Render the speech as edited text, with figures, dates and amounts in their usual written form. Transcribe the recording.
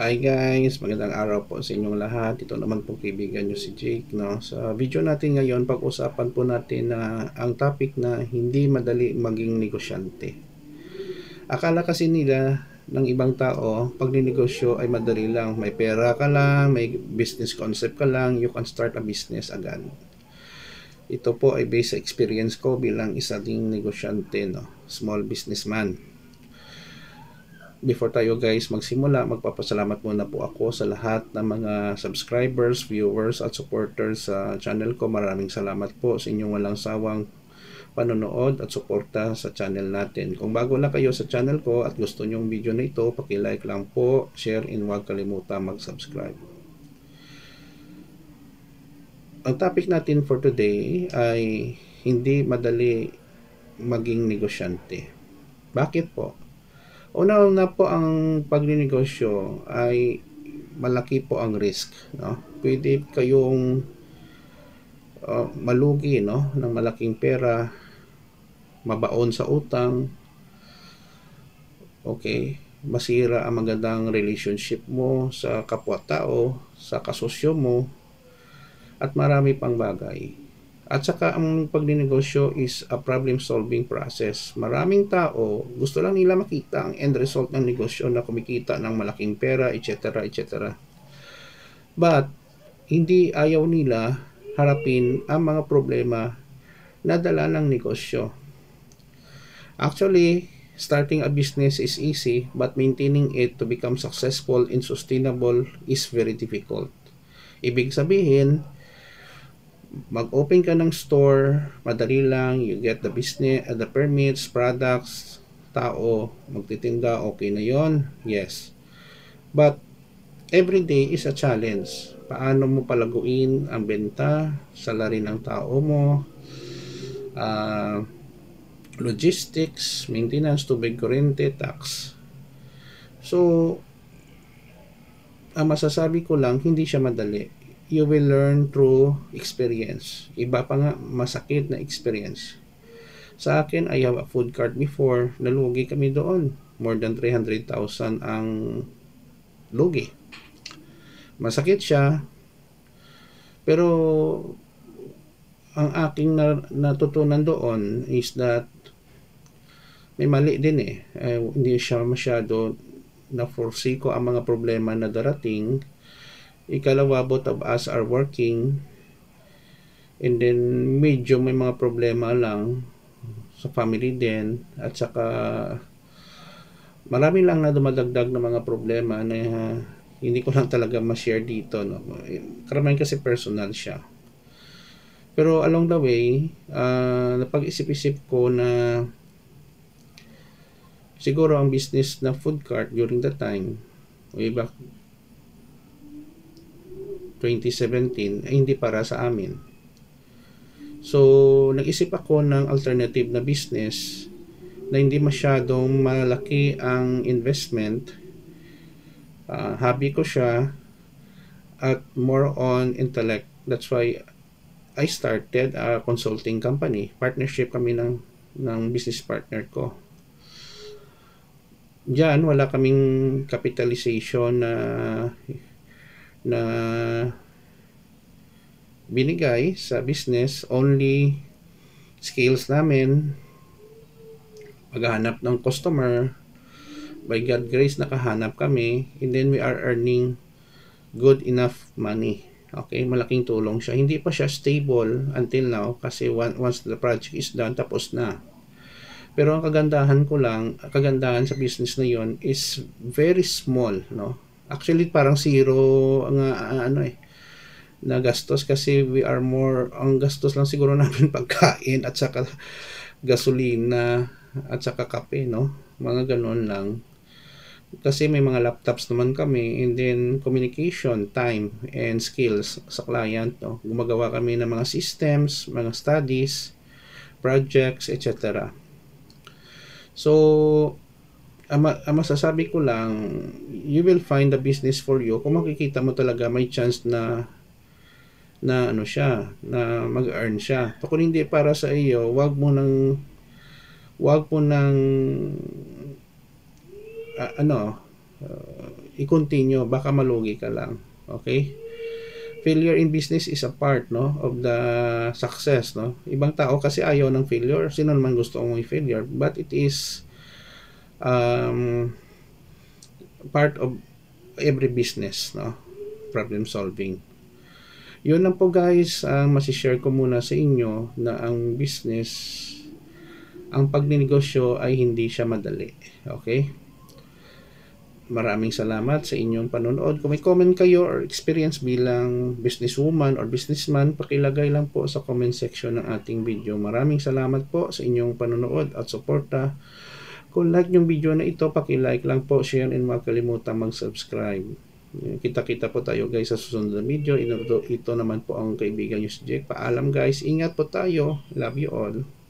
Hi guys, magandang araw po sa inyong lahat. Ito naman po kaibigan nyo si Jake. No? Sa video natin ngayon, pag-usapan po natin na ang topic na hindi madali maging negosyante. Akala kasi nila ng ibang tao, pag ninegosyo ay madali lang. May pera ka lang, may business concept ka lang, you can start a business agad. Ito po ay based sa experience ko bilang isa ding negosyante, no? Small businessman. Before tayo guys magsimula, magpapasalamat muna po ako sa lahat ng mga subscribers, viewers at supporters sa channel ko. Maraming salamat po sa inyong walang sawang panonood at suporta sa channel natin. Kung bago lang kayo sa channel ko at gusto nyong video na ito, paki-like lang po, share, and huwag kalimutan mag-subscribe. Ang topic natin for today ay hindi madali maging negosyante. Bakit po? Una-una po, ang pagninegosyo ay malaki po ang risk, no? Pwede kayong malugi, no, ng malaking pera, mabaon sa utang, okay, masira ang magandang relationship mo sa kapwa-tao, sa kasosyo mo, at marami pang bagay. At saka ang pagninegosyo is a problem-solving process. Maraming tao, gusto lang nila makita ang end result ng negosyo na kumikita ng malaking pera, etc. etc. But, hindi ayaw nila harapin ang mga problema na dala ng negosyo. Actually, starting a business is easy, but maintaining it to become successful and sustainable is very difficult. Ibig sabihin, mag-open ka ng store, madali lang, you get the business, the permits, products, tao, magtitinda, okay na yon, yes. But, every day is a challenge. Paano mo palaguin ang benta, salary ng tao mo, logistics, maintenance, tubig, kuryente, tax. So, ang masasabi ko lang, hindi siya madali. You will learn through experience. Iba pa nga, masakit na experience. Sa akin, I have a food cart before. Nalugi kami doon. More than 300,000 ang lugi. Masakit siya. Pero, ang aking natutunan doon is that may mali din hindi siya masyado na-foresee ko ang mga problema na darating. Ikalawa, both of us are working, and then medyo may mga problema lang sa family din, at saka marami lang na dumadagdag na mga problema na hindi ko lang talaga ma-share dito, no? Karamihan kasi personal siya. Pero along the way, napag-isip-isip ko na siguro ang business na food cart during that time, way back 2017, ay hindi para sa amin. So, nag-isip ako ng alternative na business na hindi masyadong malaki ang investment. Hobby ko siya at more on intellect. That's why I started a consulting company. Partnership kami ng business partner ko. Diyan, wala kaming capitalization na binigay sa business, only skills namin, maghahanap ng customer. By God grace, nakahanap kami, and then we are earning good enough money. Okay, malaking tulong siya. Hindi pa siya stable until now kasi once the project is done, tapos na. Pero ang kagandahan sa business na yon is very small, no? Actually, parang zero ang na gastos kasi we are more, ang gastos lang siguro namin pagkain at saka gasolina at saka kape, no? Mga ganun lang. Kasi may mga laptops naman kami, and then communication, time, and skills sa client, no? Gumagawa kami ng mga systems, mga studies, projects, etc. So, ang masasabi ko lang, you will find the business for you kung makikita mo talaga may chance na mag-earn siya. So, kung hindi para sa iyo, wag mo nang i-continue, baka malugi ka lang. Okay? Failure in business is a part, no, of the success, no. Ibang tao kasi ayaw ng failure. Sino naman gusto may failure? But it is part of every business, no, problem solving. Yun lang po guys, ang masishare ko muna sa inyo na ang business, ang pagnenegosyo ay hindi siya madali. Okay? Maraming salamat sa inyong panonood. Kung may comment kayo or experience bilang businesswoman or businessman, pakilagay lang po sa comment section ng ating video. Maraming salamat po sa inyong panonood at suporta. Kung like yung video na ito, pakilike lang po, share, and huwag kalimutan mag-subscribe. Kita-kita po tayo guys sa susunod na video. Ito naman po ang kaibigan nyo si Jake. Paalam guys, ingat po tayo. Love you all.